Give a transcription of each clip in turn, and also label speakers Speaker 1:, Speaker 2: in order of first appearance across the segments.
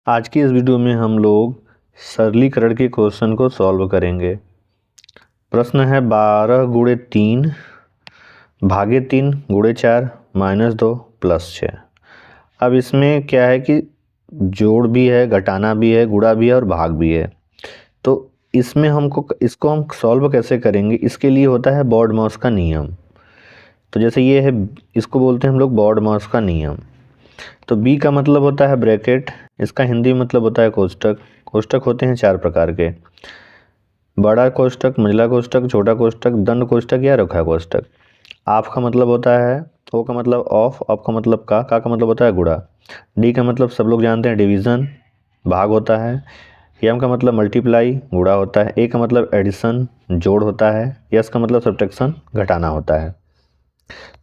Speaker 1: आज की इस वीडियो में हम लोग सरलीकरण के क्वेश्चन को सॉल्व करेंगे। प्रश्न है 12 गुणे 3 भागे 3 गुणे 4 -2 + 6। अब इसमें क्या है कि जोड़ भी है, घटाना भी है, गुणा भी है और भाग भी है। तो इसमें इसको हम सॉल्व कैसे करेंगे, इसके लिए होता है बॉड-मास का नियम। तो जैसे ये है, इसको बोलते हैं हम लोग बॉड-मास का नियम। तो बी का मतलब होता है ब्रैकेट, इसका हिंदी मतलब होता है कोष्टक। कोष्टक होते हैं 4 प्रकार के: बड़ा कोष्टक, मंझला कोष्टक, छोटा कोष्टक, दंड कोष्टक या रेखा कोष्टक। आप का मतलब होता है, ओ का मतलब ऑफ का मतलब का मतलब होता है गुणा। डी का मतलब सब लोग जानते हैं डिवीज़न, भाग होता है। एम का मतलब मल्टीप्लाई, गुणा होता है। ए का मतलब एडिशन, जोड़ होता है। एस का मतलब सब्ट्रैक्शन, घटाना होता है।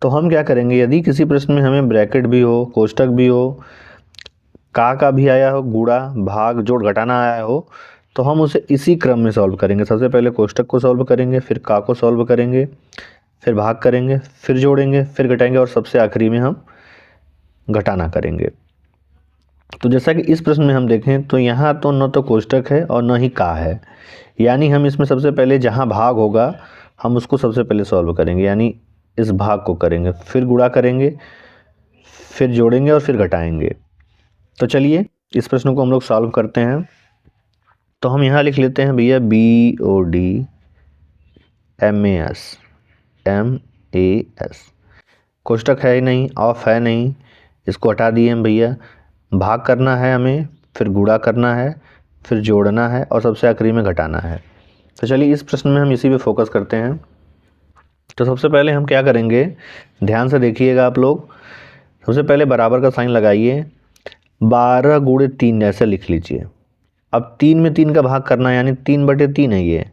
Speaker 1: तो हम क्या करेंगे, यदि किसी प्रश्न में हमें ब्रैकेट भी हो, कोष्टक भी हो, का भी आया हो, गुणा, भाग, जोड़, घटाना आया हो, तो हम उसे इसी क्रम में सॉल्व करेंगे। सबसे पहले कोष्टक को सॉल्व करेंगे, फिर का को सॉल्व करेंगे, फिर भाग करेंगे, फिर जोड़ेंगे, फिर घटाएंगे और सबसे आखिरी में हम घटाना करेंगे। तो जैसा कि इस प्रश्न में हम देखें तो यहाँ तो न तो कोष्टक है और न ही का है, यानी हम इसमें सबसे पहले जहाँ भाग होगा हम उसको सबसे पहले सॉल्व करेंगे, यानी इस भाग को करेंगे, फिर गुणा करेंगे, फिर जोड़ेंगे और फिर घटाएंगे। तो चलिए इस प्रश्न को हम लोग सॉल्व करते हैं। तो हम यहाँ लिख लेते हैं भैया BOD MAS। कोष्टक है ही नहीं, ऑफ है नहीं, इसको हटा दिए हम भैया। भाग करना है हमें, फिर गुणा करना है, फिर जोड़ना है और सबसे आखिरी में घटाना है। तो चलिए इस प्रश्न में हम इसी पे फोकस करते हैं। तो सबसे पहले हम क्या करेंगे, ध्यान से देखिएगा आप लोग। सबसे पहले बराबर का साइन लगाइए, 12 गुणे 3 ऐसे लिख लीजिए। अब 3 में 3 का भाग करना है, यानी 3/3 है ये।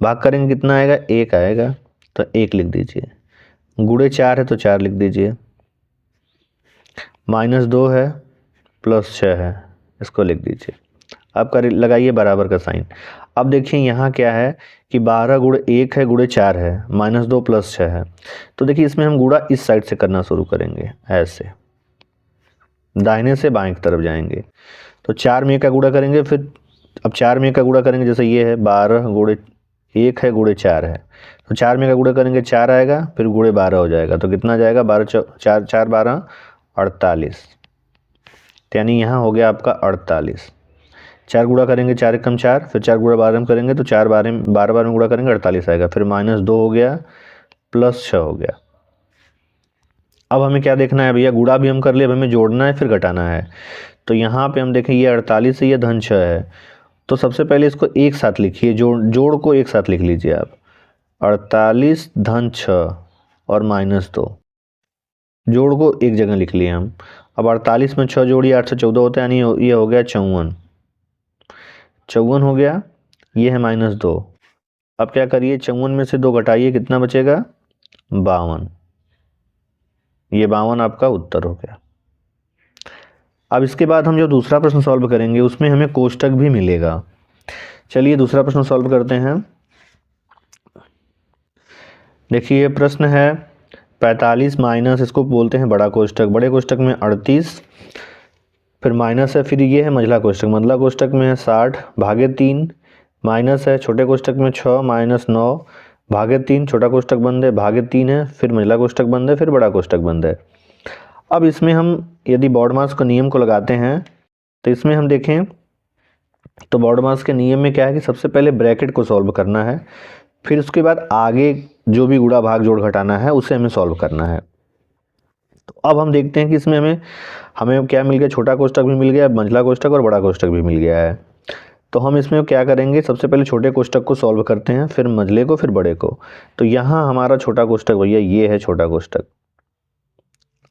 Speaker 1: भाग करेंगे कितना आएगा, 1 आएगा, तो 1 लिख दीजिए। गुणे 4 है तो 4 लिख दीजिए। -2 है, +6 है, इसको लिख दीजिए। अब कर लगाइए बराबर का साइन। अब देखिए यहाँ क्या है कि 12 गुणे 1 है, गुणे 4 है, -2 +6 है। तो देखिए इसमें हम गुणा इस साइड से करना शुरू करेंगे, ऐसे दाहिने से बाएं की तरफ जाएंगे। तो 4 में का गुणा करेंगे, फिर अब 4 में का गुणा करेंगे, जैसे ये है 12 गुणे 1 है, गुणे 4 है, तो 4 में का गुणा करेंगे 4 आएगा, फिर गुणे 12 हो जाएगा। तो कितना जाएगा, 4 4 12 48, यानी यहाँ हो गया आपका 48। 4 गुणा करेंगे 4 एकम 4, फिर 4 गुणा 12 में करेंगे तो 4 12 12 में गुणा करेंगे 48 आएगा, फिर -2 हो गया, +6 हो गया। अब हमें क्या देखना है भैया, गुणा भी हम कर लिए, अब हमें जोड़ना है फिर घटाना है। तो यहाँ पे हम देखें ये 48 है, ये धन 6 है, तो सबसे पहले इसको एक साथ लिखिए, जोड़ को एक साथ लिख लीजिए आप। 48 धन 6 और -2, जोड़ को एक जगह लिख लिए हम। अब 48 में 6 जोड़िए, 8 से 14 होता है, यानी ये हो गया 54। 54 हो गया, ये है -2। अब क्या करिए, 54 में से 2 घटाइए, कितना बचेगा, 52। ये 52 आपका उत्तर हो गया। अब इसके बाद हम जो दूसरा प्रश्न सॉल्व करेंगे उसमें हमें कोष्टक भी मिलेगा। चलिए दूसरा प्रश्न सॉल्व करते हैं। देखिए प्रश्न है 45 माइनस, इसको बोलते हैं बड़ा कोष्टक। बड़े कोष्टक में 38, फिर माइनस है, फिर ये है मंझला कोष्टक। मंझला कोष्टक में है 60 भागे 3, माइनस है। छोटे कोष्टक में 6 -9 भागे 3, छोटा कोष्टक बंद है, भागे 3 है, फिर मंझला कोष्टक बंद है, फिर बड़ा कोष्टक बंद है। अब इसमें हम यदि बॉड-मास के नियम को लगाते हैं तो इसमें हम देखें तो बॉड-मास के नियम में क्या है कि सबसे पहले ब्रैकेट को सॉल्व करना है, फिर उसके बाद आगे जो भी गुणा भाग जोड़ घटाना है उसे हमें सॉल्व करना है। तो अब हम देखते हैं कि इसमें हमें क्या मिल गया, छोटा कोष्टक भी मिल गया, मंझला कोष्टक और बड़ा कोष्टक भी मिल गया है। तो हम इसमें क्या करेंगे, सबसे पहले छोटे कोष्टक को सॉल्व करते हैं, फिर मंझले को, फिर बड़े को। तो यहाँ हमारा छोटा कोष्टक भैया ये है छोटा कोष्टक।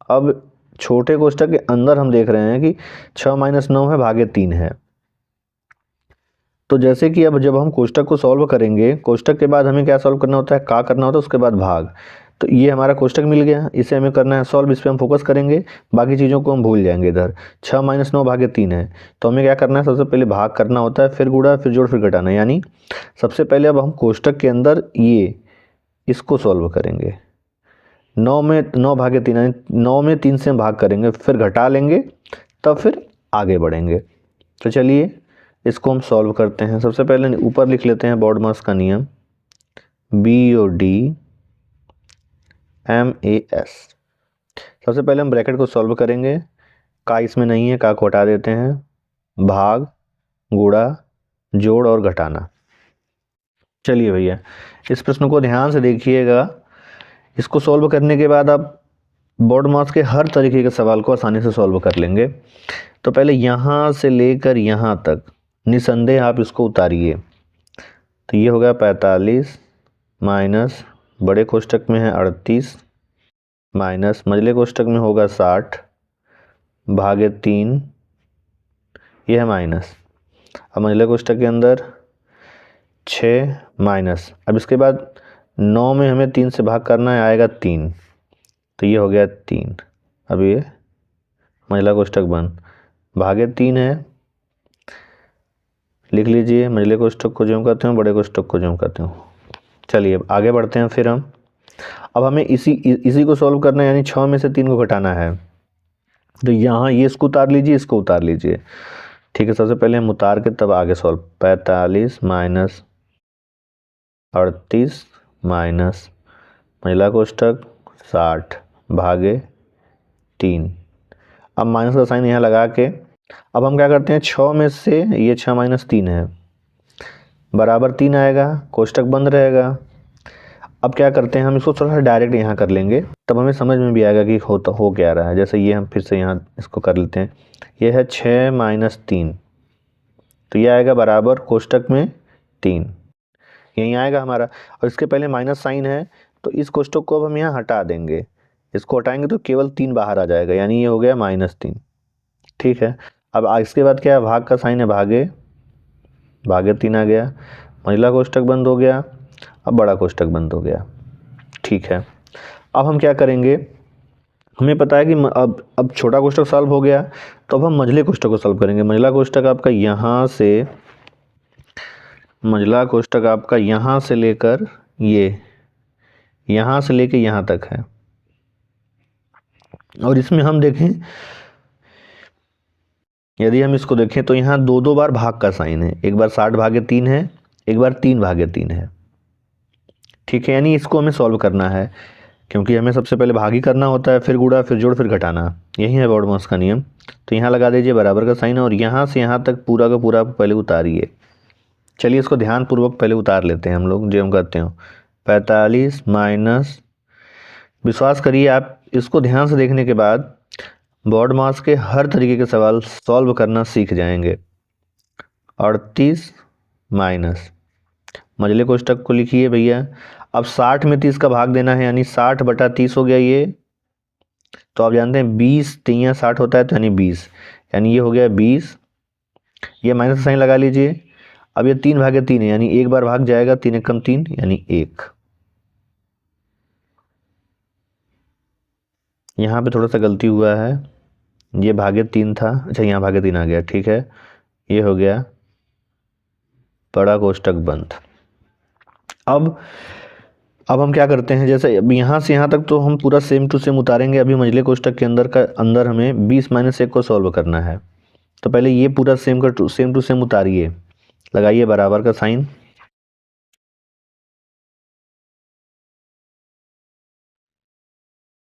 Speaker 1: अब छोटे कोष्टक के अंदर हम देख रहे हैं कि 6 - 9 है, भागे 3 है। तो जैसे कि अब जब हम कोष्टक को सॉल्व करेंगे, कोष्टक के बाद हमें क्या सॉल्व करना होता है, का करना होता है, उसके बाद भाग। तो ये हमारा कोष्टक मिल गया, इसे हमें करना है सॉल्व, इस पर हम फोकस करेंगे, बाकी चीज़ों को हम भूल जाएंगे। इधर 6 - 9 भागे 3 है, तो हमें क्या करना है, सबसे पहले भाग करना होता है, फिर गुणा, फिर जोड़, फिर घटाना। यानी सबसे पहले अब हम कोष्टक के अंदर इसको सॉल्व करेंगे। 9 में 9 भागे 3, 9 में 3 से हम भाग करेंगे, फिर घटा लेंगे, तब फिर आगे बढ़ेंगे। तो चलिए इसको हम सॉल्व करते हैं। सबसे पहले ऊपर लिख लेते हैं बॉडमास का नियम, BOD MAS। सबसे पहले हम ब्रैकेट को सॉल्व करेंगे, का इसमें नहीं है, का को हटा देते हैं, भाग, गुणा, जोड़ और घटाना। चलिए भैया इस प्रश्न को ध्यान से देखिएगा। इसको सॉल्व करने के बाद आप बॉडमास के हर तरीके के सवाल को आसानी से सॉल्व कर लेंगे। तो पहले यहाँ से लेकर यहाँ तक निसंदेह आप इसको उतारिए। तो ये हो गया 45 माइनस बड़े कोष्टक में है 38 माइनस मझले कोष्टक में होगा 60 भागे 3, ये है माइनस। अब मझले कोष्टक के अंदर 6 माइनस, अब इसके बाद 9 में हमें 3 से भाग करना है, आएगा 3, तो ये हो गया 3। अब ये मझला कोष्टक बंद, भागे 3 है, लिख लीजिए मझले कोष्टक को ज्यों करते हूँ, बड़े कोष्टक को ज्यों करते हूँ। चलिए अब आगे बढ़ते हैं। फिर हम अब हमें इसी को सॉल्व करना है, यानी 6 में से 3 को घटाना है। तो यहाँ ये इसको उतार लीजिए, इसको उतार लीजिए, ठीक है। सबसे पहले हम उतार के तब आगे सॉल्व। 45 माइनस 38 माइनस महिला कोष्टक 60 भागे 3। अब माइनस का साइन यहाँ लगा के अब हम क्या करते हैं, 6 में से ये 6 माइनस 3 है, बराबर 3 आएगा, कोष्टक बंद रहेगा। अब क्या करते हैं, हम इसको थोड़ा सा डायरेक्ट यहाँ कर लेंगे, तब हमें समझ में भी आएगा कि हो क्या रहा है। जैसे ये हम फिर से यहाँ इसको कर लेते हैं, ये है 6 माइनस 3, तो ये आएगा बराबर कोष्टक में 3, यहीं आएगा हमारा। और इसके पहले माइनस साइन है, तो इस कोष्टक को अब हम यहाँ हटा देंगे, इसको हटाएंगे तो केवल 3 बाहर आ जाएगा, यानी ये हो गया -3, ठीक है। अब इसके बाद क्या है, भाग का साइन है, भागे 3 आ गया, महिला कोष्टक बंद हो गया, अब बड़ा कोष्टक बंद हो गया, ठीक है। अब हम क्या करेंगे, हमें पता है कि अब छोटा कोष्टक सॉल्व हो गया, तो अब हम मझले कोष्टक को सॉल्व करेंगे। मझला कोष्टक आपका यहाँ से लेकर यहाँ से लेकर यहाँ तक है। और इसमें हम देखें, यदि हम इसको देखें तो यहाँ 2 बार भाग का साइन है, एक बार 60 भागे 3 है, एक बार 3 भागे 3 है, ठीक है। यानी इसको हमें सॉल्व करना है, क्योंकि हमें सबसे पहले भाग ही करना होता है, फिर गुणा, फिर जोड़, फिर घटाना, यही है बॉडमास का नियम। तो यहाँ लगा दीजिए बराबर का साइन, और यहाँ से यहाँ तक पूरा का पूरा पहले उतारिए। चलिए इसको ध्यानपूर्वक पहले उतार लेते हैं हम लोग, जो हम करते हो। 45 माइनस, विश्वास करिए आप इसको ध्यान से देखने के बाद बॉडमास के हर तरीके के सवाल सॉल्व करना सीख जाएंगे। 38 माइनस मझले कोष्टक को लिखिए भैया। अब 60 में 30 का भाग देना है, यानी 60 बटा 30 हो गया ये। तो आप जानते हैं 20 3 60 होता है, तो यानी 20, यानी ये हो गया 20। ये माइनस साइन लगा लीजिए। अब ये 3 भागे 3 है, यानी एक बार भाग जाएगा, 3 एकम 3, यानी 1। यहाँ पे थोड़ा सा गलती हुआ है, ये भागे 3 था, अच्छा यहाँ भागे 3 आ गया, ठीक है। ये हो गया बड़ा कोष्टक बंद। अब हम क्या करते हैं, जैसे अब यहाँ से यहाँ तक तो हम पूरा सेम टू सेम उतारेंगे। अभी मझले कोष्टक के अंदर हमें 20 माइनस 1 को सॉल्व करना है। तो पहले ये पूरा सेम टू सेम उतारिए, लगाइए बराबर का साइन।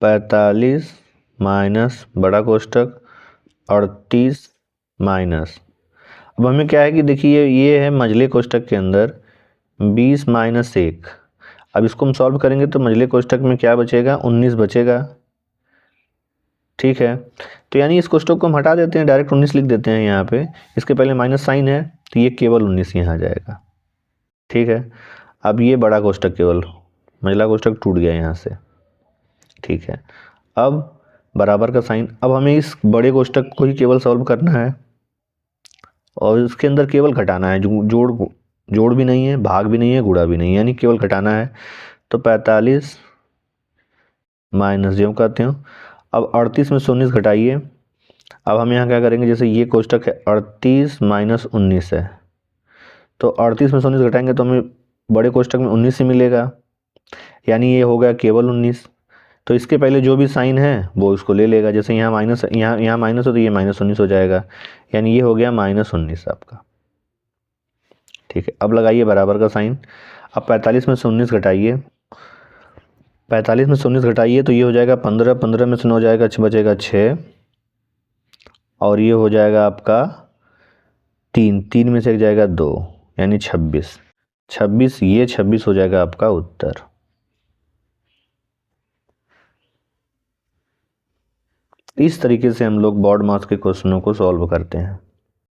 Speaker 1: पैंतालीस माइनस बड़ा कोष्टक 38 माइनस, अब हमें क्या है कि देखिए ये है मझले कोष्टक के अंदर 20 माइनस 1। अब इसको हम सॉल्व करेंगे तो मझले कोष्टक में क्या बचेगा, 19 बचेगा, ठीक है। तो यानी इस कोष्टक को हम हटा देते हैं, डायरेक्ट 19 लिख देते हैं यहाँ पे। इसके पहले माइनस साइन है, तो ये केवल 19 यहाँ आ जाएगा, ठीक है। अब ये बड़ा कोष्टक केवल, मझला कोष्टक टूट गया यहाँ से, ठीक है। अब बराबर का साइन। अब हमें इस बड़े कोष्टक को ही केवल सॉल्व करना है, और इसके अंदर केवल घटाना है। जोड़ भी नहीं है, भाग भी नहीं है, गुणा भी नहीं है, यानी केवल घटाना है। तो 45 माइनस जो करते हो। अब 38 में से 19 घटाइए। अब हम यहाँ क्या करेंगे, जैसे ये कोष्टक है 38 माइनस 19 है, तो 38 में से 19 घटाएंगे तो हमें बड़े कोष्टक में 19 ही मिलेगा, यानी ये हो गया केवल 19। तो इसके पहले जो भी साइन है वो इसको ले लेगा। जैसे यहाँ माइनस, यहाँ माइनस हो तो ये -19 हो जाएगा, यानी ये हो गया -19 आपका। ठीक है, अब लगाइए बराबर का साइन। अब 45 में से 19 घटाइए, 45 में से 19 घटाइए तो ये हो जाएगा 15, 15 में से 9 जाएगा, बचेगा 6, और ये हो जाएगा आपका 3, 3 में से एक जाएगा 2, यानी 26, 26, ये 26 हो जाएगा आपका उत्तर। इस तरीके से हम लोग बोर्ड मास के क्वेश्चनों को सॉल्व करते हैं।